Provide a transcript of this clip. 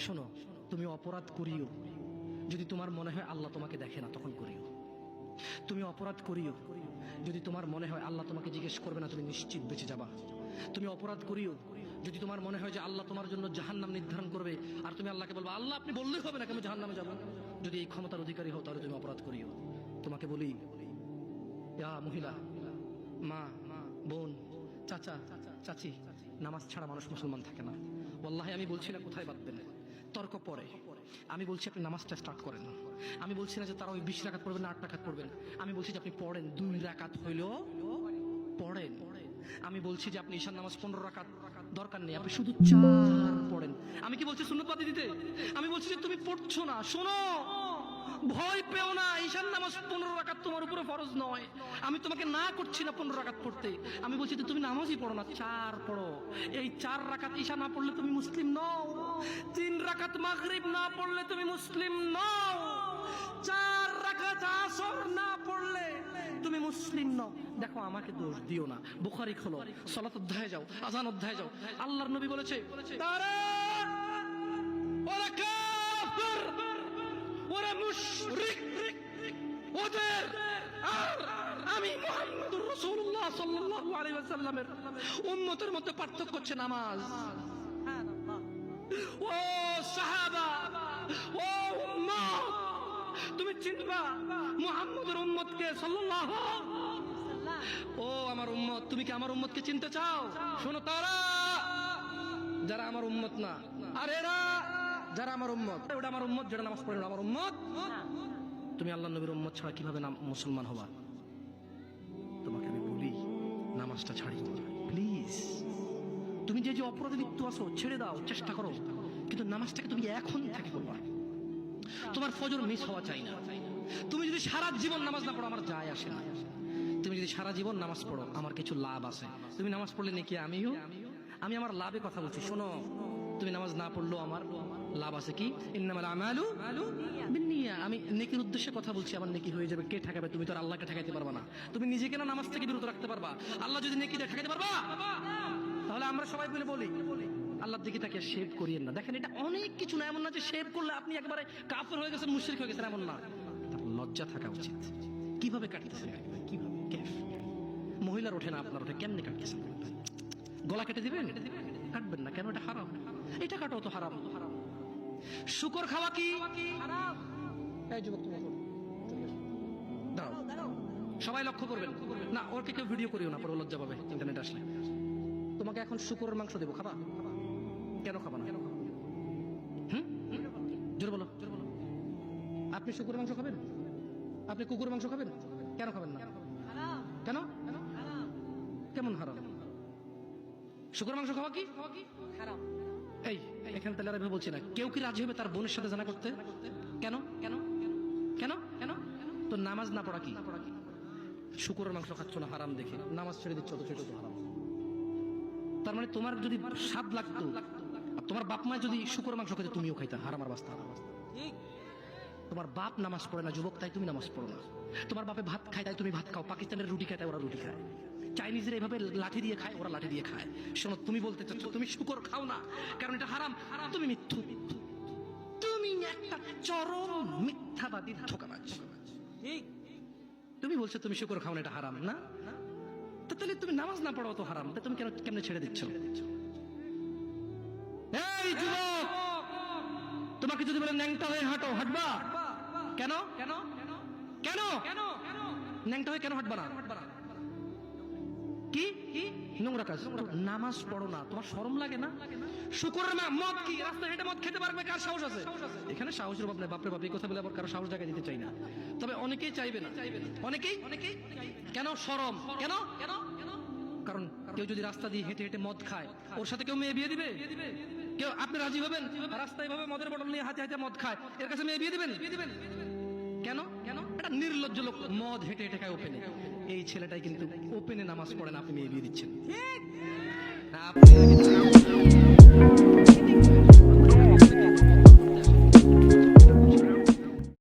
শোনো, তুমি অপরাধ করিও যদি তোমার মনে হয় আল্লাহ তোমাকে দেখে না, তখন করিও। তুমি অপরাধ করিও যদি তোমার মনে হয় আল্লাহ তোমাকে জিজ্ঞেস করবে না, তুমি নিশ্চিত বেঁচে যাবা। তুমি অপরাধ করিও যদি তোমার মনে হয় যে আল্লাহ তোমার জন্য জাহান্নাম নির্ধারণ করবে, আর তুমি আল্লাহকে বলবা আল্লাহ আপনি বললেই হবে না, আমি জাহান্নামে যাবো। যদি এই ক্ষমতার অধিকারী হও তাহলে তুমি অপরাধ করিও। তোমাকে বলি, ইয়া মহিলা, মা, বোন, চাচা, চাচি, নামাজ ছাড়া মানুষ মুসলমান থাকে না। ওয়াল্লাহি আমি বলছি না কোথায় বাঁধবেন, তর্ক পরে। আমি বলছি আপনি নামাজটা স্টার্ট করেন। আমি বলছি না যে তারা ওই 20 রাকাত পড়বেন না 8 রাকাত পড়বেন। আমি বলছি যে আপনি পড়েন, 2 রাকাত হইলেও পড়েন। আমি বলছি যে আপনি ঈশান নামাজ 15 রাকাত দরকার নেই, আপনি শুধু 4 পড়েন। আমি কি বলছি সুন্নত বাদ দিতে? আমি বলছি যে তুমি পড়ছো না, শোনো, ভয় পেও না, ঈশান নামাজ 15 রাকাত তোমার উপরে ফরজ নয়। আমি তোমাকে না করছি না 15 রাকাত পড়তে, আমি বলছি যে তুমি নামাজই পড়ো না, 4 পড়ো। এই 4 রাকাত ঈশা না পড়লে তুমি মুসলিম নও, 3 রাকাত মাগরিব না পড়লে তুমি মুসলিম নও, 4 রাকাত আসর না পড়লে তুমি মুসলিম নও। দেখো আমাকে দোষ দিও না, বুখারী খোলো, সালাত অধ্যায়ে যাও, আযান অধ্যায়ে যাও। আল্লাহর নবী বলেছে তারা ওরা কাফির, ওরা মুশরিক, ওদের আর আমি মুহাম্মদুর রাসূলুল্লাহ সাল্লাল্লাহু আলাইহি ওয়াসাল্লামের উম্মতের মধ্যে পার্থক্য হচ্ছে নামাজ। সুবহানাল্লাহ। ও সাহাবা, ও উম্মত, তুমি চিনবা মুহাম্মদের উম্মতকে সাল্লাল্লাহু আলাইহি ওয়াসাল্লাম। ও আমার উম্মত, তুমি কি আমার উম্মতকে চিনতে চাও? শোনো, তারা যারা আমার উম্মত না, আর এরা যারা আমার উম্মত, ওটা আমার উম্মত যারা নামাজ পড়ে না, আমার উম্মত। তুমি আল্লাহর নবীর উম্মত ছাড়া কিভাবে মুসলমান হবা? তোমাকে আমি বলি নামাজটা ছাড়ি প্লিজ। তুমি যে যে অপরাধে লিপ্ত আছো ছেড়ে দাও, চেষ্টা করো, কিন্তু নামাজটাকে তুমি এখন থেকে করবা। তোমার ফজর মিস হওয়া চাই না। তুমি যদি সারা জীবন নামাজ না পড়ো আমার যায় আসে না। তুমি যদি সারা জীবন নামাজ পড়ো আমার কিছু লাভ আছে। তুমি নামাজ পড়লে নাকি আমি আমার লাভে কথা বলছি। শোনো, তুমি নামাজ না পড়লেও আমার লাভ আছে। কি? ইন্নামাল আমালু বিন্নিয়া। আমি নেকির উদ্দেশ্যে কথা বলছি, আমার নেকি হয়ে যাবে। কে ঠেকাবে? তুমি তো আর আল্লাহকে ঠেকাইতে পারবা না। তুমি নিজেকে না নামাজ থেকে বিরত রাখতে পারবা, আল্লাহ যদি নেকি দিয়ে ঠেকাইতে পারবা? তাহলে আমরা সবাই মিলে বলি আল্লাহর দিকে তাকিয়ে শেভ করিয়েন না। দেখেন এটা অনেক কিছু না, এমন না যে শেভ করলে আপনি একেবারে কাফের হয়ে গেছেন, মুশরিক হয়ে গেছেন, এমন না। লজ্জা থাকা উচিত। কিভাবে কাটতেছেন? কিভাবে? কেফ? মহিলার ওঠে না, আপনার ওঠে, কেমনে কাটতেছেন? গলা কেটে দিবেন? কাটবেন না কেন? এটা হারাম। এটা কাটাও তো হারাম। শুকর খাওয়া কি হারাম? এই যুবক তুমি দাঁড়াও, সবাই লক্ষ্য করবেন না, ওকে কেউ ভিডিও করিও না, পরে লজ্জা পাবে ইন্টারনেট আসলে। তোমাকে এখন শুকরের মাংস দেবো, খাবা? কেন খাবা না? জোর বলো। আপনি শুকরের মাংস খাবেন? আপনি কুকুরের মাংস খাবেন? কেন খাবেন না? কেন? কেমন হারাম? শুকরের মাংস খাওয়া কি হারাম? এই এখানে তাহলে আর বলছি না, কেউ কি রাজি হবে তার বোনের সাথে জানা করতে? কেন? কেন? কেন? কেন? তো নামাজ না পড়া কি? শুকরের মাংস খাচ্ছ না হারাম দেখে নামাজ ছেড়ে দিচ্ছ, তো সেটা তো হারাম। তার মানে তোমার যদি স্বাদ লাগতো, তোমার বাপ মা যদি শুকরের মাংস খেতে, তুমিও খাইতা, হারাম আর বাস্তা। ঠিক। তোমার বাপ নামাজ পড়ে না যুবক, তাই তুমি নামাজ পড়ো না। তোমার বাপে ভাত খায় তাই তুমি ভাত খাও, পাকিস্তানের রুটি খায় তাই ওরা রুটি খায়, চাইনিজরা এভাবে লাঠি দিয়ে খায়, ওরা লাঠি দিয়ে খায়। শোনো, তুমি বলতে চাচ্ছ তুমি শুকর খাও না কারণ এটা হারাম, তুমি মিথ্যু, তুমি একটা চরম মিথ্যাবাদী ধোঁকাবাজ। ঠিক। তুমি বলছো তুমি শুকর খাও না, এটা হারাম না? তাহলে তুমি নামাজ না পড়ো তো হারাম, তুমি কেমনে ছেড়ে দিচ্ছ? এই যুবক, তোমাকে যদি বলে ন্যাংটা হয়ে হাঁটো, হাঁটবা? কেন? কেন? কেন? ন্যাংটা হয়ে কেন হাঁটবা না? কি নোংরা কাজ? নামাজ পড়ো না, তোমার শরম লাগে না? শুকরের মদ কি রাস্তায় হেঁটে মদ খেতে পারবে? কার সাহস আছে? এখানে সাহসের অভাব নেই, বাপরে বাপ, এই কথা বলে আবার কারো সাহস জায়গা দিতে চাই না। তবে অনেকেই চাইবে না, অনেকেই। কেন শরম? কেন? কারণ কেউ যদি রাস্তা দিয়ে হেঁটে হেঁটে মদ খায়, ওর সাথে কেউ মেয়ে বিয়ে দিবে? কেউ? আপনি রাজি হবেন? রাস্তায় ভাবে মদের বোতল নিয়ে হাতে হাতে মদ খায়, এর কাছে মেয়ে বিয়ে দিবেন? কেন? কেন? এটা নির্লজ্জ লোক, মদ হেঁটে হেঁটে খায় ওপেনে। এই ছেলেটাই কিন্তু ওপেনে নামাজ পড়ে না, আপনি মেয়ে বিয়ে দিচ্ছেন। ঠিক।